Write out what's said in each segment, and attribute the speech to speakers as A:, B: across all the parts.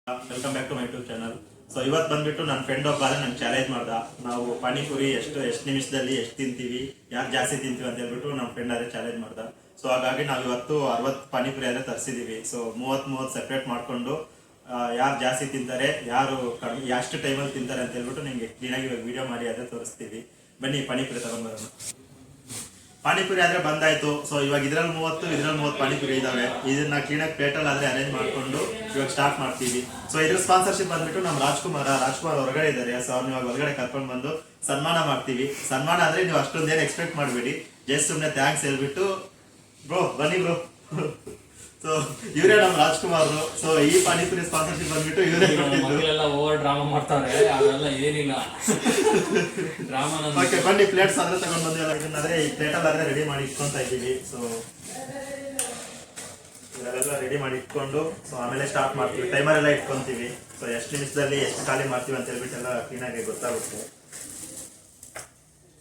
A: Welcome back to my YouTube channel. So ಇವತ್ತು ಬಂದ್ಬಿಟ್ಟು ನನ್ನ ಫ್ರೆಂಡ್ ಒಬ್ಬ ನಂಗೆ ಚಾಲೆಂಜ್ ಮಾಡ್ದ. ನಾವು ಪಾನಿಪುರಿ ಎಷ್ಟು ನಿಮಿಷದಲ್ಲಿ ಎಷ್ಟು ತಿಂತೀವಿ, ಯಾರು ಜಾಸ್ತಿ ತಿಂತೀವಿ ಅಂತ ಹೇಳ್ಬಿಟ್ಟು ನಮ್ಮ ಫ್ರೆಂಡ್ ಅದೇ ಚಾಲೆಂಜ್ ಮಾಡ್ದ. ಸೊ ಹಾಗಾಗಿ ನಾವು ಇವತ್ತು 60 ಪಾನಿಪುರಿ ಆದರೆ ತರಿಸಿದ್ದೀವಿ. ಸೊ 30 ಸೆಪ್ರೇಟ್ ಮಾಡಿಕೊಂಡು ಯಾರು ಜಾಸ್ತಿ ತಿಂತಾರೆ, ಯಾರು ಕಡಿಮೆ, ಎಷ್ಟು ಟೈಮಲ್ಲಿ ತಿಂತಾರೆ ಅಂತ ಹೇಳ್ಬಿಟ್ಟು ನಿಮಗೆ ಕ್ಲೀನಾಗಿ ಇವಾಗ ವಿಡಿಯೋ ಮಾಡಿ ಅದೇ ತೋರಿಸ್ತೀವಿ. ಬನ್ನಿ ಪಾನಿಪುರಿ ತಗೊಂಡ್ಬರೋಣ. ಪಾನಿಪುರಿ ಆದ್ರೆ ಬಂದಾಯ್ತು. ಸೊ ಇವಾಗ ಇದ್ರಲ್ಲಿ 30 ಪಾನಿಪುರಿ ಇದಾವೆ. ಇದನ್ನ ಕ್ಲೀನಾಗಿ ಪ್ಲೇಟಲ್ಲಿ ಆದ್ರೆ ಅರೇಂಜ್ ಮಾಡ್ಕೊಂಡು ಇವಾಗ ಸ್ಟಾರ್ಟ್ ಮಾಡ್ತೀವಿ. ಸೊ ಇದ್ರ ಸ್ಪಾನ್ಸರ್ಶಿಪ್ ಬಂದ್ಬಿಟ್ಟು ನಮ್ಮ ರಾಜ್ಕುಮಾರ್ ಹೊರಗಡೆ ಇದ್ದಾರೆ. ಸೊ ಅವ್ರನ್ನ ಇವಾಗ ಹೊರಗಡೆ ಕರ್ಕೊಂಡು ಬಂದು ಸನ್ಮಾನ ಮಾಡ್ತೀವಿ. ಸನ್ಮಾನ ಆದ್ರೆ ನೀವು ಅಷ್ಟೊಂದೇನು ಎಕ್ಸ್ಪೆಕ್ಟ್ ಮಾಡಬೇಡಿ, ಜಸ್ಟ್ ಸುಮ್ಮನೆ ಥ್ಯಾಂಕ್ಸ್ ಹೇಳ್ಬಿಟ್ಟು ಬ್ರೋ ಬನ್ನಿ ಬ್ರೋ. ಸೊ ಇವರೇ ನಮ್ಮ ರಾಜ್ಕುಮಾರ್. ಸೊ ಈ ಪಾನಿಪುರಿ ಸ್ಪಾನ್ಸರ್ಶಿಪ್ ಬಂದ್ಬಿಟ್ಟು ಇವರೇ
B: ಓವರ್ ಡ್ರಾಮಾ ಮಾಡ್ತಾರೆ. ಅದೆಲ್ಲ ಏನಿಲ್ಲ ಡ್ರಾಮಾ.
A: ಓಕೆ ಬನ್ನಿ, ಪ್ಲೇಟ್ಸ್ ಆದ್ರೆ ತಗೊಂಡ್ ಬಂದಿಲ್ಲ. ಇದನ್ನಾದ್ರೆ ಈ ಪ್ಲೇಟಲ್ಲಿ ಆದ್ರೆ ರೆಡಿ ಮಾಡಿ ಇಟ್ಕೊಂತ ಇದ್ದೀವಿ. ಸೊ ಇದೆಲ್ಲ ರೆಡಿ ಮಾಡಿ ಇಟ್ಕೊಂಡು ಸೊ ಆಮೇಲೆ ಸ್ಟಾರ್ಟ್ ಮಾಡ್ತೀವಿ. ಟೈಮರ್ ಎಲ್ಲ ಇಟ್ಕೊಂತೀವಿ. ಸೊ ಎಷ್ಟು ನಿಮಿಷದಲ್ಲಿ ಎಷ್ಟು ಖಾಲಿ ಮಾಡ್ತೀವಿ ಅಂತ ಹೇಳ್ಬಿಟ್ಟು ಎಲ್ಲ ಕ್ಲೀನಾಗಿ ಗೊತ್ತಾಗುತ್ತೆ.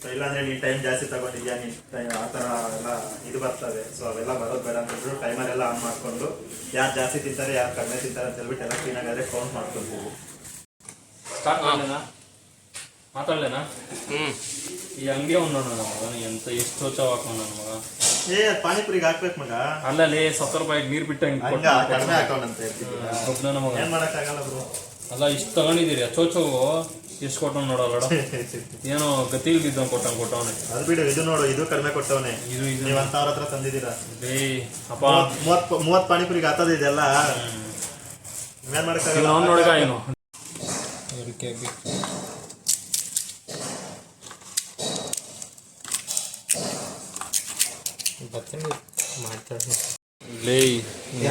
A: ಸೊ ಇಲ್ಲಾಂದ್ರೆ ನೀನು ಟೈಮ್ ಜಾಸ್ತಿ ತಗೊಂಡಿದ್ಯಾ, ನೀನು ಆ ಥರ ಎಲ್ಲ ಇದು ಬರ್ತವೆ. ಸೊ ಅವೆಲ್ಲ ಬರೋದು ಬೇಡ ಅಂತ ಹೇಳ್ಬಿಟ್ಟು ಟೈಮರ್ ಎಲ್ಲ ಆನ್ ಮಾಡ್ಕೊಂಡು ಯಾರು ಜಾಸ್ತಿ ತಿಂತಾರೆ, ಯಾರು ಕಡಿಮೆ ತಿಂತಾರೆ ಅಂತ ಹೇಳ್ಬಿಟ್ಟು ಎಲ್ಲ ಕ್ಲೀನಾಗಿ ಅದೇ ಕೌಂಟ್ ಮಾಡ್ಕೊತೀವಿ.
B: ಸ್ಟಾರ್ಟ್ ಮಾಡಲೇನಾ? ಮಾತಾಡ್ಲೇನಾ? ಈ ಹಂಗೆ ಉಂಡೋಣ ಮಗ. ಎಂತ ಎಷ್ಟು ಚೋಚವ್ ಹಾಕೋಣ ಮಗ.
A: ಪಾನಿಪುರಿಗೆ ಹಾಕ್ಬೇಕು ಮಗ.
B: ಅಲ್ಲಲ್ಲಿ 70 ರೂಪಾಯಿ ನೀರು ಬಿಟ್ಟು
A: ಕಡಿಮೆ ಹಾಕೋಣಂತ
B: ಮಗ.
A: ಏನ್ ಮಾಡಕ್ಕಾಗಲ್ಲ ಬ್ರೋ.
B: ಅಲ್ಲ ಇಷ್ಟು ತಗೊಂಡಿದ್ದೀರಿ, ಚೋಚವು ಎಷ್ಟು ಕೊಟ್ಟವ್ ನೋಡಲ್ಲ. ಏನೋ ಗತಿ ಇಲ್ದಿದ್ದಂಗೆ ಕೊಟ್ಟವನೆ.
A: ಅದು ಬಿಡು, ಇದು ನೋಡು, ಇದು ಕಡಿಮೆ ಕೊಟ್ಟವನೆ.
B: ಇದು
A: ನೀವು 1000 ಹತ್ರ ತಂದಿದ್ದೀರಾ.
B: ಅಪ್ಪ
A: 30 ಪಾನಿಪುರಿಗೆ ಆಗ್ತದೆ ಇದೆಲ್ಲ. ಏನ್ ಮಾಡಕ್ಕಾಗಲ್ಲ.
B: ನೋಡ್ಕ ಏನು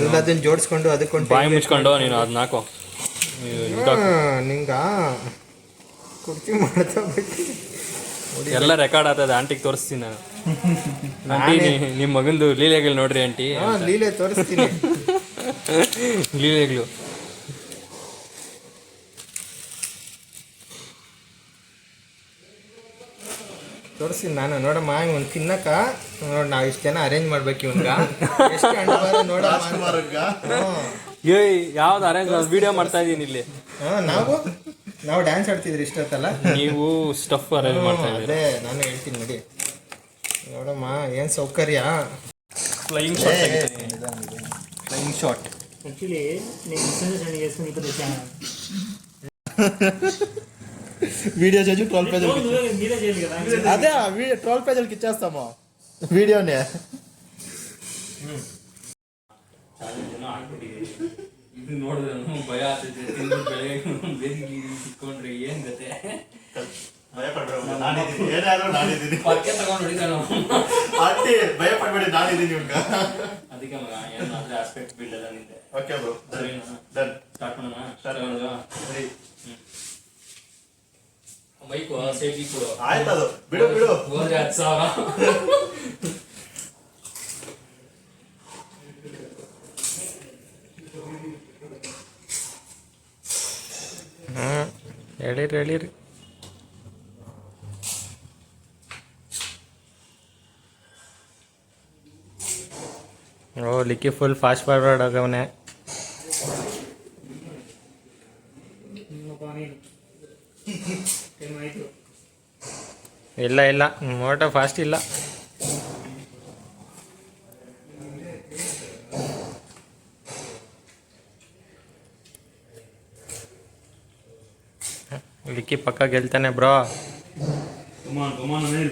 C: ಎಲ್ಲದನ್ನ ಜೋಡಿಸ್ಕೊಂಡು ಅದಕ್ಕೊಂದು
B: ಬಾಯಿ ಮುಚ್ಕೊಂಡು ನೀನು ಅದನ್ನ ಹಾಕೋ.
C: ನಿಂಗ ಕುರ್ಚಿ ಮಾಡ್ತಾ
B: ಎಲ್ಲ ರೆಕಾರ್ಡ್ ಆಗ್ತದೆ. ಆಂಟಿಗೆ ತೋರಿಸ್ತೀನಿ ನಾನು. ಆಂಟಿ ನಿಮ್ಮ ಮಗಂದು ಲೀಲೆಗಳು ನೋಡ್ರಿ ಆಂಟಿ.
C: ಲೀಲೆ ತೋರಿಸ್ತೀನಿ.
B: ಲೀಲೆಗಳು
C: ತೋರಿಸ್ತೀನಿ ನಾನು. ನೋಡಮ್ಮ ಇವ್ನು ತಿನ್ನಕ ನೋಡಿ, ನಾವು ಇಷ್ಟು ಜನ ಅರೇಂಜ್ ಮಾಡ್ಬೇಕು ಇವ್ಗ. ಎಷ್ಟು ನೋಡ
B: ಯಾವ್ದು ಅರೇಂಜ್ ವಿಡಿಯೋ ಮಾಡ್ತಾ ಇದೀನಿ ಇಲ್ಲಿ.
C: ನಾವು ಡ್ಯಾನ್ಸ್ ಆಡ್ತಿದ್ರಿ ಇಷ್ಟೊತ್ತಲ್ಲ.
B: ನೀವು ಸ್ಟಫ್ ಅರೇಂಜ್ ಮಾಡ್ತಾ ಇದ್ದೀರಿ.
C: ಅದೇ ನಾನು ಹೇಳ್ತೀನಿ ನೋಡಿ. ನೋಡಮ್ಮ ಏನು ಸೌಕರ್ಯ.
B: Flying shot. Flying shot.
D: Actually,
A: video చేసి 12 పేజీలు అదే 12 పేజీలకి ఇచ్చేస్తాము వీడియోనే.
B: ಇದು ನೋಡಿದ್ರೆ ಭಯ ಆಗ್ತೈತೆ. ಸಿಕ್ಕೊಂಡ್ರೆ ಏನ್ ಗತೆ. ಪಕ್ಕೆ ತಗೊಂಡು ಹೊಡಿತಾನು.
A: ಭಯ ಪಡ್ಬೇಡಿ, ನಾನಿದ್ದೀನಿ.
B: ಅದಕ್ಕೆ ಮಗ ಏನಾದ್ರೆ ಆಸ್ಪೆಕ್ಟ್ ಬಿಲ್ಡ್ ಎಲ್ಲ ನಿಂತೆ.
A: Okay bro, done.
B: ಸ್ಟಾರ್ಟ್ ಮಾಡೋಣ. ಬೈಕು ಸೇಫ್ಟಿ ಕೊಡು.
A: ಆಯ್ತದು, ಬಿಡು
B: ಹೋದ್ರೆ 10,000.
C: ಹೇಳಿರಿ. ಓ ಲಿಕ್ಕಿ ಫುಲ್ ಫಾಸ್ಟ್ ಫಾರ್ವರ್ಡ್ ಆಗವನೆ. ಇಲ್ಲ ಮೋಟೋ ಫಾಸ್ಟ್ ಇಲ್ಲ. ಲಿಕ್ಕಿ ಪಕ್ಕ ಗೆಲ್ತಾನೆ ಬ್ರೋ. 1,000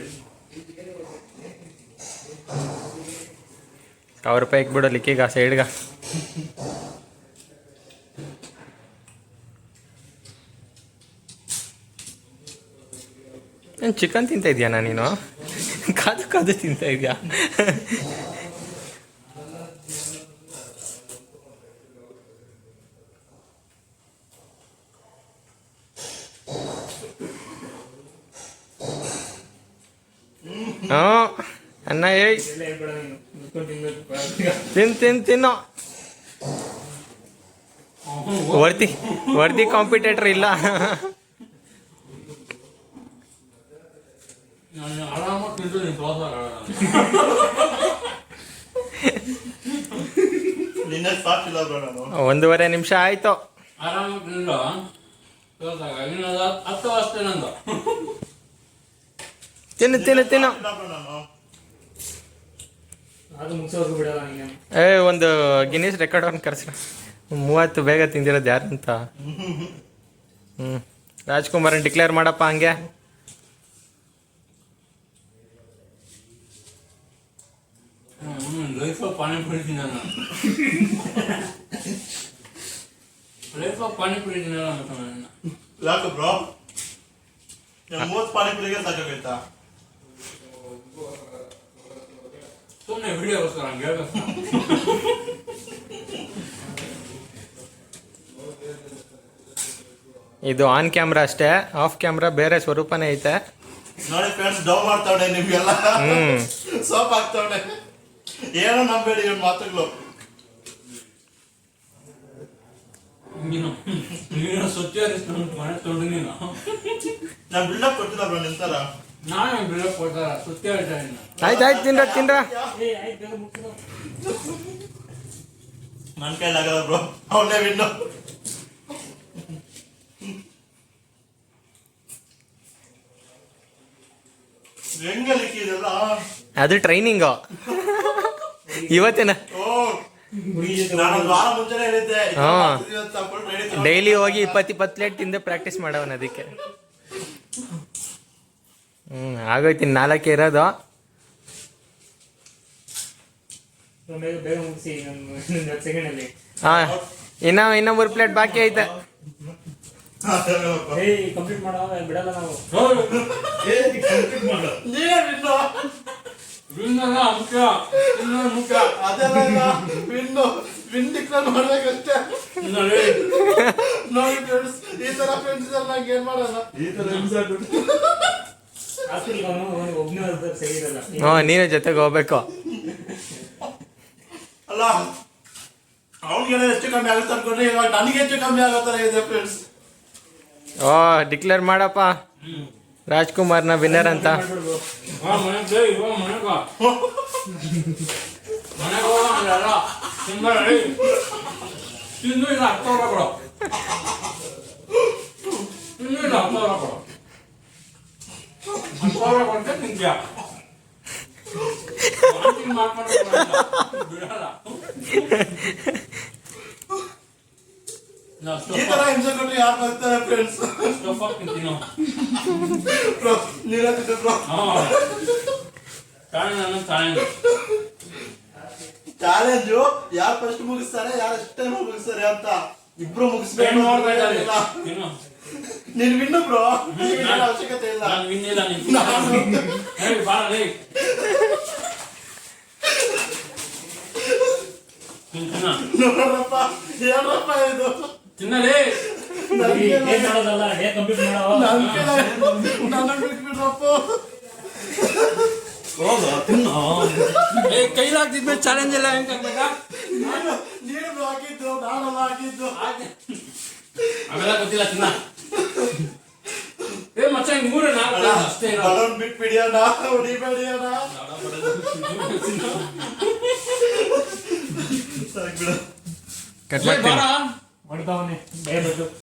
C: ರೂಪಾಯಿ ಇಕ್ಬಿಡು ಲಿಕ್ಕಿಗ ಸೈಡ್ಗ. ಏನು ಚಿಕನ್ ತಿಂತ ಇದೆಯಾ ನೀನು? ಕಾದು ತಿಂತ ಇದೆಯಾ? ಅನ್ನ ಹೇಳಿ ತಿನ್ನೋ. ವರ್ದಿ ಕಾಂಪಿಟೇಟರ್ ಇಲ್ಲ.
A: ನಿನ್ನೆ ಸಾಕಿಲ್ಲ ಬ್ರೋ ನಾನು.
C: 1.5 ನಿಮಿಷ ಆಯ್ತು.
B: ಆರಾಮಾಗಿ ತಿಂದು ತೋರ್ಸಾಗ ಇನ್ನೊಂದು 10 ವರ್ಷ ನಂದು
C: ತಿನ್ನು
A: ನಾನು
D: ಅದು ಮುಗಿಸೋರ್ಗು ಬಿಡಲ್ಲ ನನಗೆ.
C: ಒಂದು ಗಿನ್ನಿಸ್ ರೆಕಾರ್ಡ್ ಅವ್ನು ಕರ್ಸ 30 ಬೇಗ ತಿಂದಿರೋದು ಯಾರು ಅಂತ. ರಾಜ್ಕುಮಾರನ್ ಡಿಕ್ಲೇರ್ ಮಾಡಪ್ಪ ಹಂಗೆ.
B: ಲೈಫ್ ಪಾನಿಪುರಿ ತಿನ್ನಲ್ಲ ಲೈಫ್ ಪಾನಿಪುರಿ ತಿನ್ನಲ್ಲ ಮತ್ತೆ ನನ್ನ
A: ಯಾಕೆ ಬ್ರೋ 30 ಪಾನಿಪುರಿಗೆ ಸಾಕಾಗೈತಾ?
B: ಸುಮ್ಮನೆ ವಿಡಿಯೋಗೋಸ್ಕರ ಹಂಗೆ ಹೇಳ್ಬೇಕು.
C: ಇದು ಆನ್ ಕ್ಯಾಮ್ರಾ ಅಷ್ಟೇ, ಆಫ್ ಕ್ಯಾಮ್ರಾ ಬೇರೆ ಸ್ವರೂಪನೇ ಐತೆ.
A: ನೋಡಿ ಫ್ರೆಂಡ್ಸ್, ಡೌ ಮಾಡ್ತಾವಣೆ ನಿಮ್ಗೆಲ್ಲ, ಸೋಪ್ ಆಗ್ತಾವಣೆ. ಏನೋ ನಂಬೇಡಿ ಇವ್ನ ಮಾತುಗಳು.
B: ನೀನು ಸ್ವಚ್ಛ ಮನೆ ತೊಗೊಂಡು ನೀನು
A: ನಾನು ಬಿಲ್ಡಪ್ ಕೊಟ್ಟಿಲ್ಲ ಬ್ರೋ ನಿಂತಾರ.
B: ನಾನೇ ಬಿಡಕ್ ಕೊಡ್ತಾರ ಸ್ವಚ್ಛ
C: ಆಯ್ತು ತಿನ್ರ
D: ಆಯ್ತು ಬೇಗ ಮುಗಿಸು.
A: ನನ್ ಕೈಲಾಗಲ್ಲ ಬ್ರೋ, ಅವನೇ ವಿನ್ನು. ಹೆಂಗೆ ಲಿಕ್ಕಿದೆಲ್ಲ?
C: ಅದು ಟ್ರೈನಿಂಗು ಇವತ್ತೇನ.
A: ನಾನು ಒಂದು ವಾರ ಮುಂಚೆನೆ ಹೇಳಿದ್ದೆ
C: ಹಾ.
A: ಅಂತ ಅಂದ್ಬಿಟ್ಟು ready ತಗೊಂಡು
C: ಡೈಲಿ ಹೋಗಿ 20 ಪ್ಲೇಟ್ ತಿಂದು ಪ್ರಾಕ್ಟೀಸ್ ಮಾಡವನ ಅದಕ್ಕೆ. ಆಗೋಯ್ತೀನಿ 4 ಇರೋದು.
D: ಬೇಗ ಬೇಗ ಮುಗಿಸಿ ಇನ್ನೊಂದು 10 ಸೆಕೆಂಡಲ್ಲಿ.
C: ಇನ್ನ 3 ಪ್ಲೇಟ್ ಬಾಕಿ ಐತೆ.
D: ಕಂಪ್ಲೀಟ್ ಮಾಡೋ ಬಿಡಲ್ಲ ನಾವು.
A: ನೀನೇ ವಿನ್ನು.
B: ವಿನ್ನಲ್ಲ ಮುಖ್ಯ, ಇನ್ನೊಂದು ಮುಖ್ಯ.
A: ಅದೆಲ್ಲ ವಿನ್ ಡಿಕ್ಲೇರ್ ಮಾಡ್ಬೇಕಷ್ಟೇ.
B: ನೋಡಿ
A: ನೋಡಿ ಫ್ರೆಂಡ್ಸ್, ಈ ತರ ಫ್ರೆಂಡ್ಸ್ ಎಲ್ಲ ನಂಗೆ ಏನ್ ಮಾಡೋಣ? ಈ ತರ
D: ಹಾಸ್ಪಿಟಲ್ಗೆ ಅವನು ಒಬ್ಬನೇ ಸರಿ ಇರಲ್ಲ.
C: ನೀನು ಜೊತೆಗೆ ಹೋಗ್ಬೇಕು.
A: ಅಲ್ಲ, ಅವ್ನಿಗೆಲ್ಲ ಹೆಚ್ಚು ಕಮ್ಮಿ ಆಗುತ್ತೆ ಅನ್ಕೊಂಡ್ರೆ ಇವಾಗ ನನಗೆ ಹೆಚ್ಚು ಕಮ್ಮಿ ಆಗೋ ತರ ಇದೆ ಫ್ರೆಂಡ್ಸ್.
C: ಡಿಕ್ಲೇರ್ ಮಾಡಪ್ಪ ರಾಜ್ಕುಮಾರ್ನ ವಿನ್ನರ್ ಅಂತ.
B: ಮನೆಗೆ ಇವಾಗ ಮನೆಗ ಮನೆಗೆ ಹೋಗಲ್ಲ ತಿಂದು ಇಲ್ಲ 10 ರೂಪಾಯಿ ಕೊಡು, ತಿಂದು ಇಲ್ಲ 10 ರೂಪಾಯಿ ಕೊಡು, 10 ರೂಪಾಯಿ ಕೊಟ್ಟೆ ತಿಂತೀಯ. ಬಿಡಲ್ಲ
A: ಈ ತರ ಹಿಂಸೆ ಕೊಟ್ಟರೆ ಯಾರು ಬರ್ತಾರೆ ಫ್ರೆಂಡ್ಸ್?
B: ತಿಂತೀನೋ
A: ಬ್ರೋ, ನೀರತ್ತಿದ್ದೆ ಬ್ರೋ. ಚಾಲೆಂಜು ಯಾರು ಫಸ್ಟ್ ಮುಗಿಸ್ತಾರೆ, ಯಾರು ಎಷ್ಟು ಟೈಮ್ ಮುಗಿಸ್ತಾರೆ ಅಂತ ಇಬ್ರು ಮುಗಿಸ್ಬೇಕು. ನೀನ್ ವಿನ್ನು ಬ್ರೋ, ಅವಶ್ಯಕತೆ ಇಲ್ಲ. ನೋಡ್ರಪ್ಪ, ಏನಪ್ಪ ಇದು?
B: ತಿನ್ನಲೇ
D: ಏನ್ ಮಾಡೋದಲ್ಲ, ಡೇ ಕಂಪ್ಲೀಟ್ ಮಾಡೋ.
A: ನನ್ನ ಬಿಟ್ಬಿಡ್ರಪ್ಪ.
B: ಕೈಲಾಗ್ತಿದ್ಮೇಲೆ ಚಾಲೆಂಜ್ ಎಲ್ಲ ಹೆಂಗ್ ಆಗ್ಬೇಕಾ?
A: ನೀನು ಹಾಕಿದ್ದು, ನಾನೆಲ್ಲ ಹಾಕಿದ್ದು.
B: ಅವೆಲ್ಲ ಗೊತ್ತಿಲ್ಲ ತಿನ್ನ. ಮಚ್ಚ ಹಿಂಗ್ 3-4 ಅಷ್ಟೇ ಇರೋದು.
A: ಬಲೂನ್ ಬಿಟ್ಬಿಡಿ ಅಣ್ಣ, ಹೊಡಿಬೇಡಿ ಅಣ್ಣ. ಸರಿ ಬಿಡು.
C: ಕಟ್ ಮಾಡ್ತೀನಿ.
D: ಮಾಡ್ತಾವನೆ ಬೇಗ ಬಿಟ್ಟು